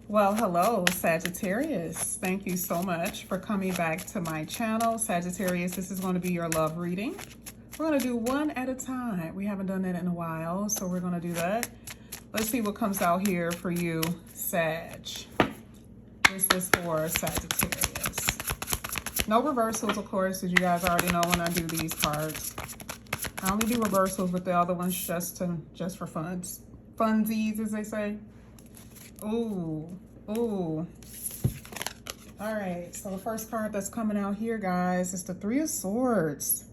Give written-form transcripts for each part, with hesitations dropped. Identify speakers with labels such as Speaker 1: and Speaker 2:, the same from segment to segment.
Speaker 1: Well, hello, Sagittarius. Thank you so much for coming back to my channel. Sagittarius, this is going to be your love reading. We're going to do one at a time. We haven't done that in a while, so we're going to do that. Let's see what comes out here for you, Sag. This is for Sagittarius. No reversals, of course, as you guys already know when I do these cards. I only do reversals with the other ones just for funsies, as they say. Ooh. All right, so the first card that's coming out here, guys, is the Three of Swords.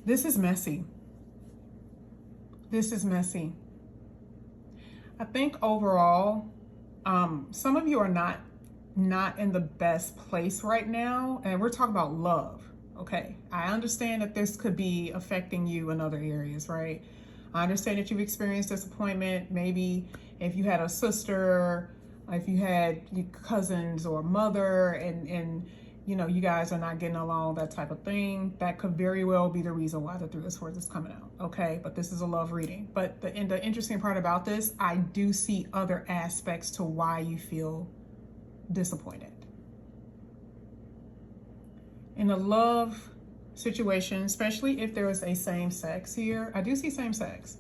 Speaker 1: This is messy. This is messy. I think overall, some of you are not in the best place right now, and we're talking about love. Okay, I understand that this could be affecting you in other areas, right? I understand that you've experienced disappointment. Maybe if you had a sister, if you had cousins or mother, and you know, you guys are not getting along, that type of thing. That could very well be the reason why the Three of Swords is coming out, okay? But this is a love reading. But the interesting part about this, I do see other aspects to why you feel disappointed. In a love situation, especially if there is a same sex here, I do see same sex.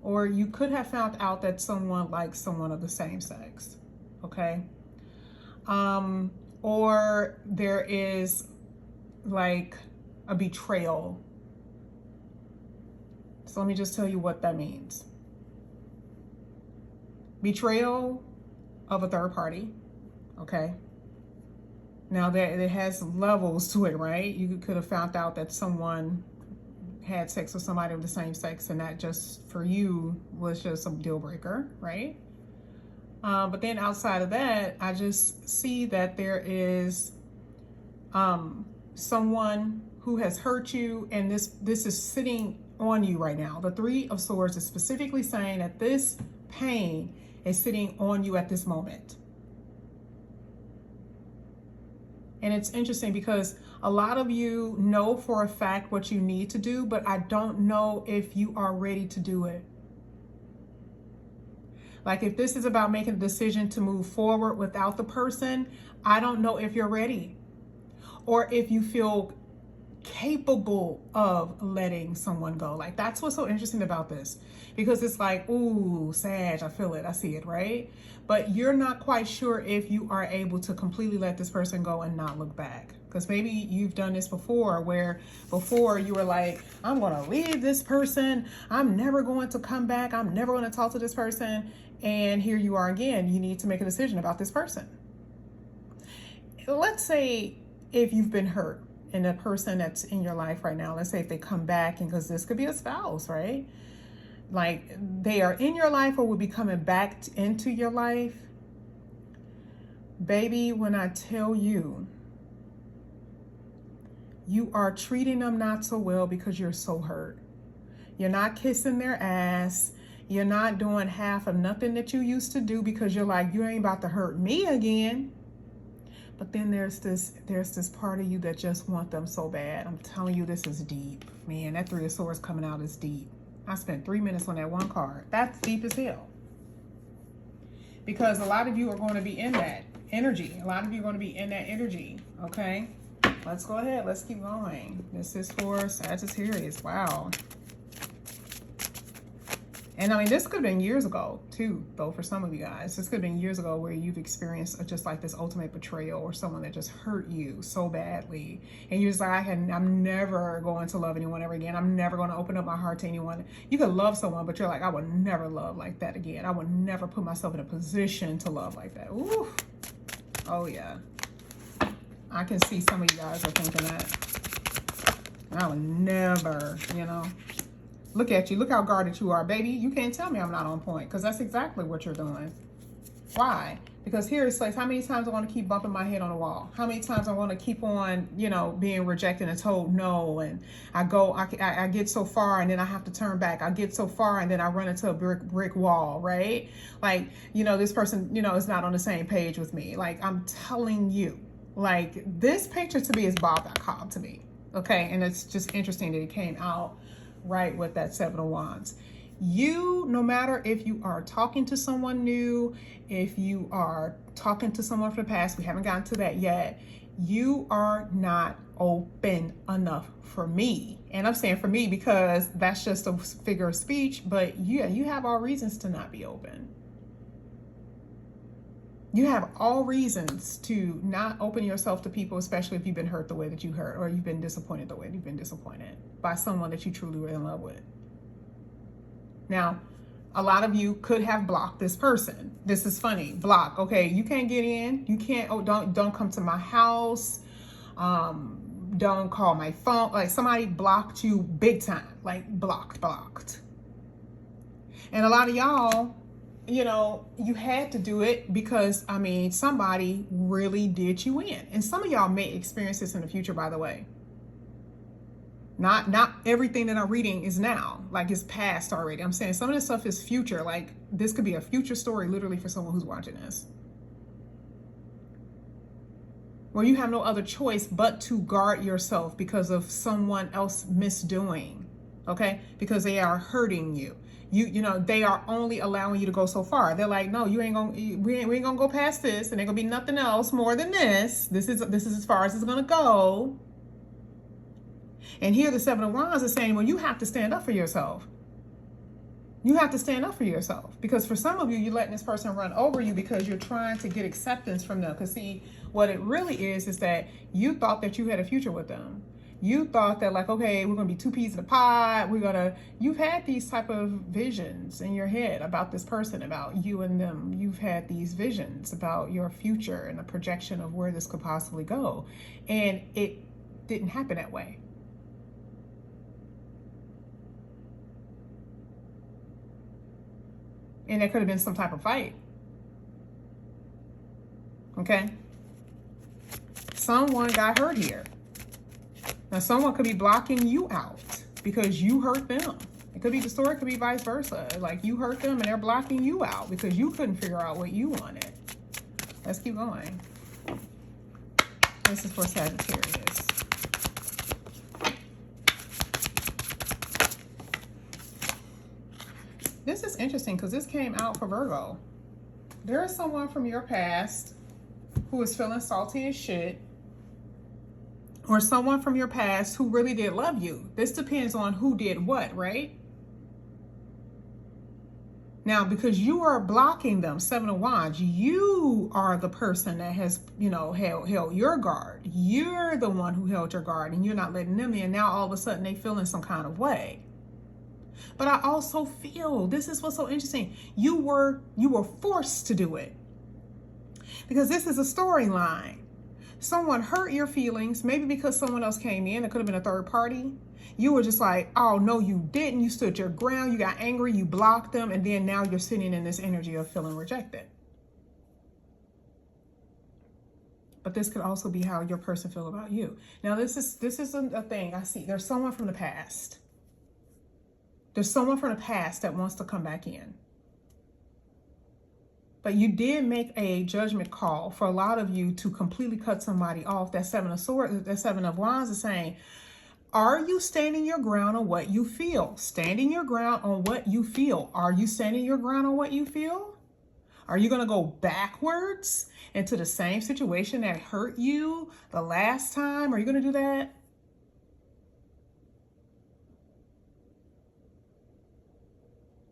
Speaker 1: Or you could have found out that someone likes someone of the same sex, okay? Or there is like a betrayal. So let me just tell you what that means. Betrayal of a third party, okay? Now that it has levels to it, right? You could have found out that someone had sex with somebody of the same sex, and that just for you was just a deal breaker, right? But then outside of that, I just see that there is someone who has hurt you, and this is sitting on you right now. The Three of Swords is specifically saying that this pain is sitting on you at this moment. And it's interesting because a lot of you know for a fact what you need to do, but I don't know if you are ready to do it. Like if this is about making a decision to move forward without the person, I don't know if you're ready or if you feel capable of letting someone go. Like that's what's so interesting about this, because it's like, ooh, Sag, I feel it, I see it, right? But you're not quite sure if you are able to completely let this person go and not look back. Because maybe you've done this before, where before you were like, I'm going to leave this person, I'm never going to come back, I'm never going to talk to this person, and here you are again. You need to make a decision about this person. Let's say if you've been hurt, and the person that's in your life right now, let's say if they come back, and because this could be a spouse, right? Like they are in your life or will be coming back into your life. Baby, when I tell you, you are treating them not so well because you're so hurt. You're not kissing their ass. You're not doing half of nothing that you used to do because you're like, you ain't about to hurt me again. But then there's this part of you that just want them so bad. I'm telling you, this is deep. Man, that Three of Swords coming out is deep. I spent 3 minutes on that one card. That's deep as hell. Because a lot of you are going to be in that energy. A lot of you are going to be in that energy, okay? Let's go ahead. Let's keep going. This is for Sagittarius. Wow. And I mean, this could have been years ago too, though, for some of you guys. This could have been years ago where you've experienced just like this ultimate betrayal, or someone that just hurt you so badly. And you're just like, I'm never going to love anyone ever again. I'm never going to open up my heart to anyone. You could love someone, but you're like, I would never love like that again. I would never put myself in a position to love like that. Ooh. Oh, yeah. I can see some of you guys are thinking that. I would never, you know. Look at you. Look how guarded you are, baby. You can't tell me I'm not on point, because that's exactly what you're doing. Why? Because here it says, how many times I want to keep bumping my head on the wall? How many times I want to keep on, you know, being rejected and told no, and I get so far and then I have to turn back. I get so far and then I run into a brick wall, right? Like, you know, this person, you know, is not on the same page with me. Like, I'm telling you, like, this picture to me is Bob.com to me. Okay, and it's just interesting that it came out right with that Seven of Wands. You, no matter if you are talking to someone new, if you are talking to someone from the past, we haven't gotten to that yet, you are not open enough for me. And I'm saying for me because that's just a figure of speech, but yeah, you have all reasons to not be open. You have all reasons to not open yourself to people, especially if you've been hurt the way that you hurt, or you've been disappointed the way you've been disappointed by someone that you truly were in love with. Now, a lot of you could have blocked this person. This is funny. Block. Okay, you can't get in. You can't. Oh, don't come to my house. Don't call my phone. Like somebody blocked you big time. Like blocked. And a lot of y'all, you know, you had to do it because, I mean, somebody really did you in. And some of y'all may experience this in the future, by the way. Not everything that I'm reading is now, like it's past already. I'm saying some of this stuff is future. Like this could be a future story literally for someone who's watching this. Where you have no other choice but to guard yourself because of someone else misdoing, okay? Because they are hurting you. You know, they are only allowing you to go so far. They're like, no, we ain't gonna go past this, and ain't gonna be nothing else more than this. This is as far as it's gonna go. And here the Seven of Wands is saying, well, you have to stand up for yourself. You have to stand up for yourself. Because for some of you, you're letting this person run over you because you're trying to get acceptance from them. Because see, what it really is that you thought that you had a future with them. You thought that like, okay, we're going to be two peas in a pod. You've had these type of visions in your head about this person, about you and them. You've had these visions about your future and a projection of where this could possibly go. And it didn't happen that way. And there could have been some type of fight. Okay? Someone got hurt here. Now, someone could be blocking you out because you hurt them. It could be the story, it could be vice versa. Like you hurt them and they're blocking you out because you couldn't figure out what you wanted. Let's keep going. This is for Sagittarius. This is interesting because this came out for Virgo. There is someone from your past who is feeling salty as shit, or someone from your past who really did love you. This depends on who did what, right? Now, because you are blocking them, Seven of Wands, you are the person that has, you know, held your guard. You're the one who held your guard and you're not letting them in. Now, all of a sudden, they feel in some kind of way. But I also feel, this is what's so interesting, you were forced to do it. Because this is a storyline. Someone hurt your feelings, maybe because someone else came in. It could have been a third party. You were just like, oh, no, you didn't. You stood your ground. You got angry. You blocked them. And then now you're sitting in this energy of feeling rejected. But this could also be how your person feel about you. Now, this isn't a thing I see. There's someone from the past. There's someone from the past that wants to come back in. But you did make a judgment call for a lot of you to completely cut somebody off. That Seven of Swords, that Seven of Wands is saying, are you standing your ground on what you feel? Standing your ground on what you feel. Are you standing your ground on what you feel? Are you going to go backwards into the same situation that hurt you the last time? Are you going to do that?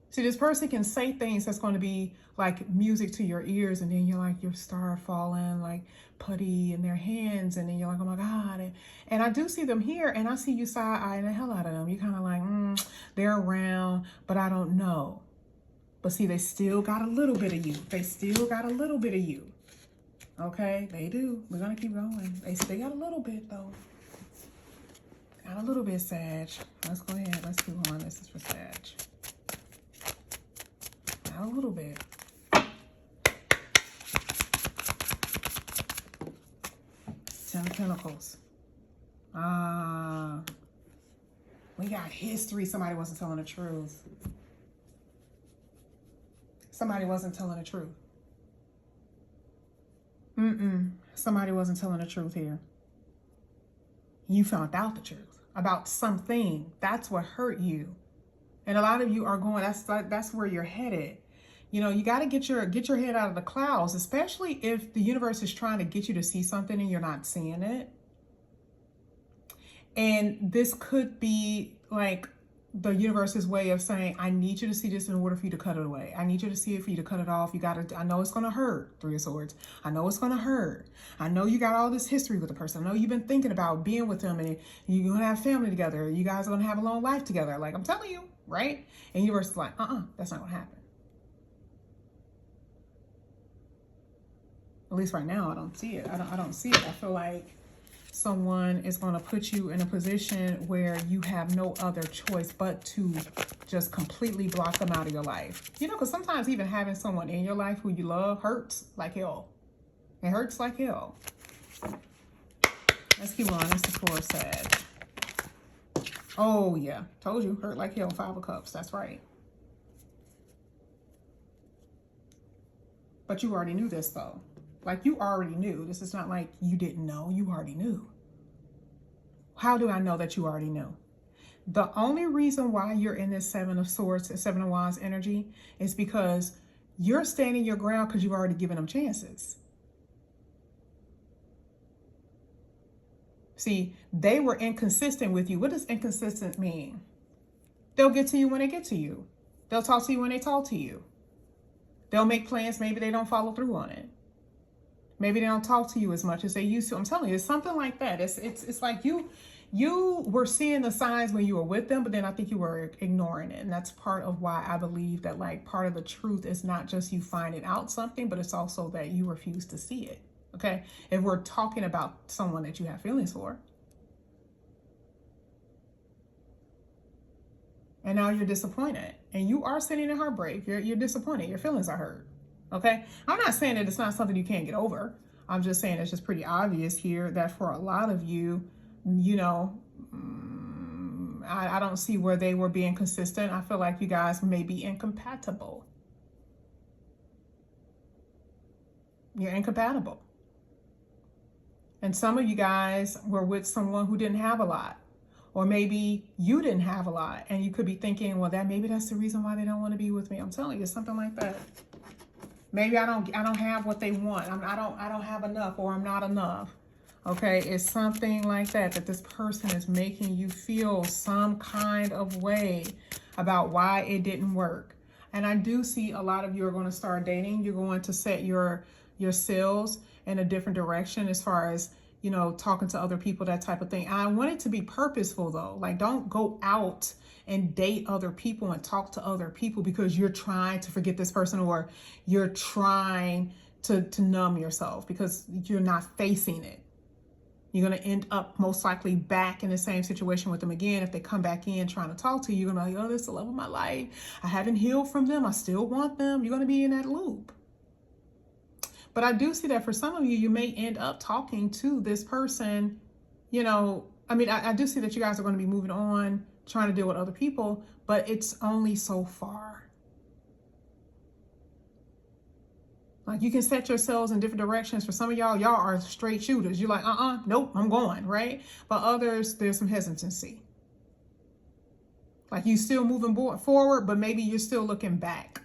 Speaker 1: See, this person can say things that's going to be like music to your ears, and then you're like, your star falling like putty in their hands, and then you're like, oh my God. And I do see them here, and I see you side-eyeing the hell out of them. You're kind of like, they're around, but I don't know. But see, they still got a little bit of you. They still got a little bit of you. Okay, they do. We're going to keep going. They still got a little bit, though. Got a little bit, Sag. Let's go ahead. Let's keep going. This is for Sag. A little bit. Ten of Pentacles. We got history. Somebody wasn't telling the truth. Somebody wasn't telling the truth. Somebody wasn't telling the truth here. You found out the truth about something. That's what hurt you. And a lot of you are going, that's where you're headed. You know, you got to get your head out of the clouds, especially if the universe is trying to get you to see something and you're not seeing it. And this could be like the universe's way of saying, I need you to see this in order for you to cut it away. I need you to see it for you to cut it off. You got to, I know it's going to hurt. Three of Swords. I know it's going to hurt. I know you got all this history with the person. I know you've been thinking about being with them and you're going to have family together. You guys are going to have a long life together. Like I'm telling you, right? And the universe is like, that's not going to happen. At least right now, I don't see it. I don't see it. I feel like someone is going to put you in a position where you have no other choice but to just completely block them out of your life. You know, because sometimes even having someone in your life who you love hurts like hell. It hurts like hell. Let's keep on. It's the Four of Sag. Oh, yeah. Told you. Hurt like hell. Five of Cups. That's right. But you already knew this, though. Like, you already knew. This is not like you didn't know. You already knew. How do I know that you already knew? The only reason why you're in this Seven of Swords, Seven of Wands energy is because you're standing your ground because you've already given them chances. See, they were inconsistent with you. What does inconsistent mean? They'll get to you when they get to you. They'll talk to you when they talk to you. They'll make plans. Maybe they don't follow through on it. Maybe they don't talk to you as much as they used to. I'm telling you, it's something like that. It's like you were seeing the signs when you were with them, but then I think you were ignoring it. And that's part of why I believe that like part of the truth is not just you finding out something, but it's also that you refuse to see it. Okay. If we're talking about someone that you have feelings for. And now you're disappointed and you are sitting in heartbreak. You're disappointed. Your feelings are hurt. Okay. I'm not saying that it's not something you can't get over. I'm just saying it's just pretty obvious here that for a lot of you, you know, I don't see where they were being consistent. I feel like you guys may be incompatible. You're incompatible. And some of you guys were with someone who didn't have a lot. Or maybe you didn't have a lot. And you could be thinking, well, maybe that's the reason why they don't want to be with me. I'm telling you, it's something like that. Maybe I don't have what they want. I don't have enough, or I'm not enough. Okay, it's something like that this person is making you feel some kind of way about why it didn't work. And I do see a lot of you are going to start dating. You're going to set your sails in a different direction as far as, you know, talking to other people, that type of thing. And I want it to be purposeful though. Like, don't go out and date other people and talk to other people because you're trying to forget this person, or you're trying to numb yourself because you're not facing it. You're going to end up most likely back in the same situation with them again. If they come back in trying to talk to you, you're going to be like, oh, this is the love of my life. I haven't healed from them. I still want them. You're going to be in that loop. But I do see that for some of you, you may end up talking to this person, you know, I mean, I do see that you guys are going to be moving on, trying to deal with other people, but it's only so far. Like, you can set yourselves in different directions. For some of y'all are straight shooters. You're like, nope, I'm going, right? But others, there's some hesitancy. Like, you still moving forward, but maybe you're still looking back.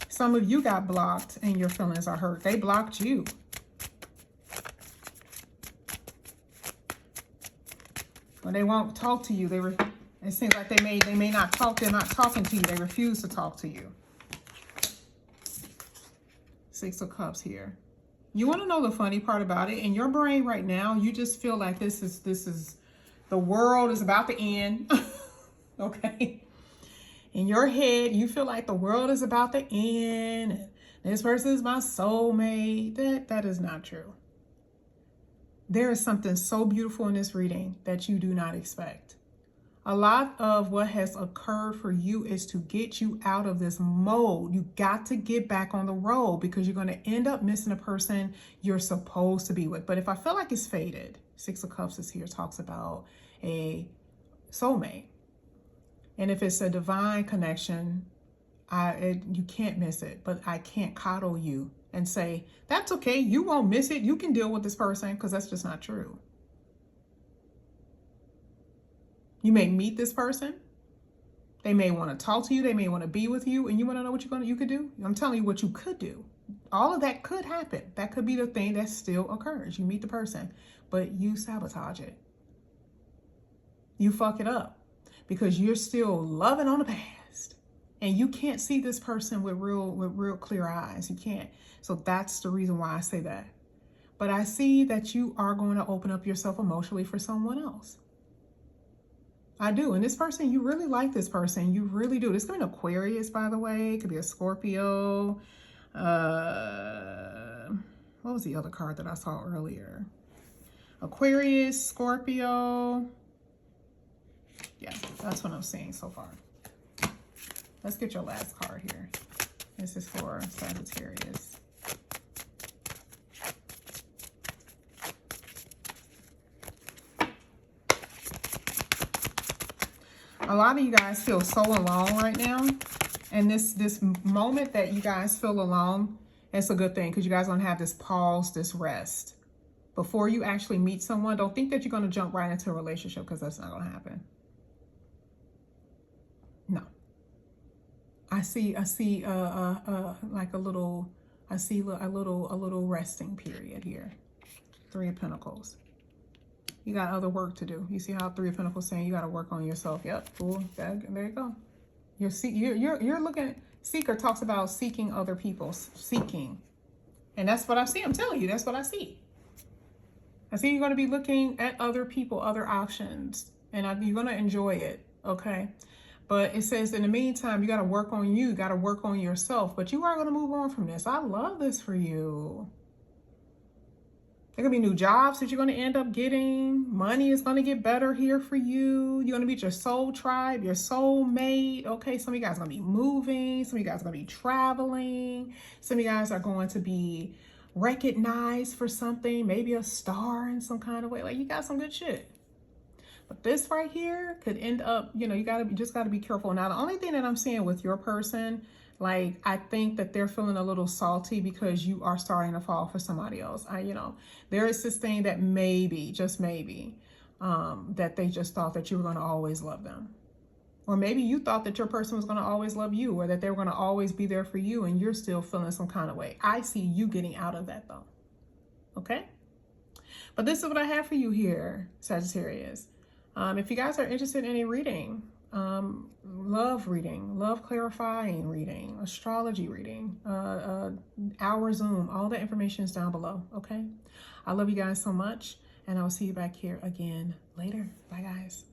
Speaker 1: Some of you got blocked and your feelings are hurt. They blocked you. When they won't talk to you, it seems like they may not talk. They're not talking to you. They refuse to talk to you. Six of Cups here. You want to know the funny part about it? In your brain right now, you just feel like this is the world is about to end. Okay. In your head, you feel like the world is about to end. This person is my soulmate. That is not true. There is something so beautiful in this reading that you do not expect. A lot of what has occurred for you is to get you out of this mode. You got to get back on the road because you're going to end up missing a person you're supposed to be with. But if I feel like it's faded, Six of Cups is here, talks about a soulmate. And if it's a divine connection, You can't miss it, but I can't coddle you and say, that's okay, you won't miss it, you can deal with this person, because that's just not true. You may meet this person, they may want to talk to you, they may want to be with you, and you want to know what you could do? I'm telling you what you could do. All of that could happen. That could be the thing that still occurs. You meet the person, but you sabotage it. You fuck it up because you're still loving on the past, and you can't see this person with real clear eyes. You can't. So that's the reason why I say that. But I see that you are going to open up yourself emotionally for someone else. I do. And this person, you really like this person. You really do. This could be an Aquarius, by the way. It could be a Scorpio. What was the other card that I saw earlier? Aquarius, Scorpio. Yeah, that's what I'm seeing so far. Let's get your last card here. This is for Sagittarius. A lot of you guys feel so alone right now. And this moment that you guys feel alone, it's a good thing, because you guys don't have this pause, this rest. Before you actually meet someone, don't think that you're going to jump right into a relationship, because that's not going to happen. No. I see like a little resting period here. 3 of Pentacles. You got other work to do. You see how 3 of Pentacles saying you got to work on yourself. Yep, cool. There you go. You're looking. Seeker talks about seeking other people, seeking, and that's what I see. I'm telling you, that's what I see. I see you're going to be looking at other people, other options, and you're going to enjoy it. Okay, but it says in the meantime, you got to work on you. You got to work on yourself. But you are going to move on from this. I love this for you. There are going to be new jobs that you're going to end up getting. Money is going to get better here for you. You're going to meet your soul tribe, your soul mate. Okay, some of you guys are going to be moving. Some of you guys are going to be traveling. Some of you guys are going to be recognized for something, maybe a star in some kind of way. Like, you got some good shit. But this right here could end up, you just got to be careful. Now, the only thing that I'm seeing with your person, like, I think that they're feeling a little salty because you are starting to fall for somebody else. There is this thing that maybe, just maybe, that they just thought that you were going to always love them. Or maybe you thought that your person was going to always love you, or that they were going to always be there for you, and you're still feeling some kind of way. I see you getting out of that, though. Okay? But this is what I have for you here, Sagittarius. If you guys are interested in any reading, love reading, love clarifying reading, astrology reading, our Zoom, all the information is down below. Okay. I love you guys so much, and I'll see you back here again later. Bye guys.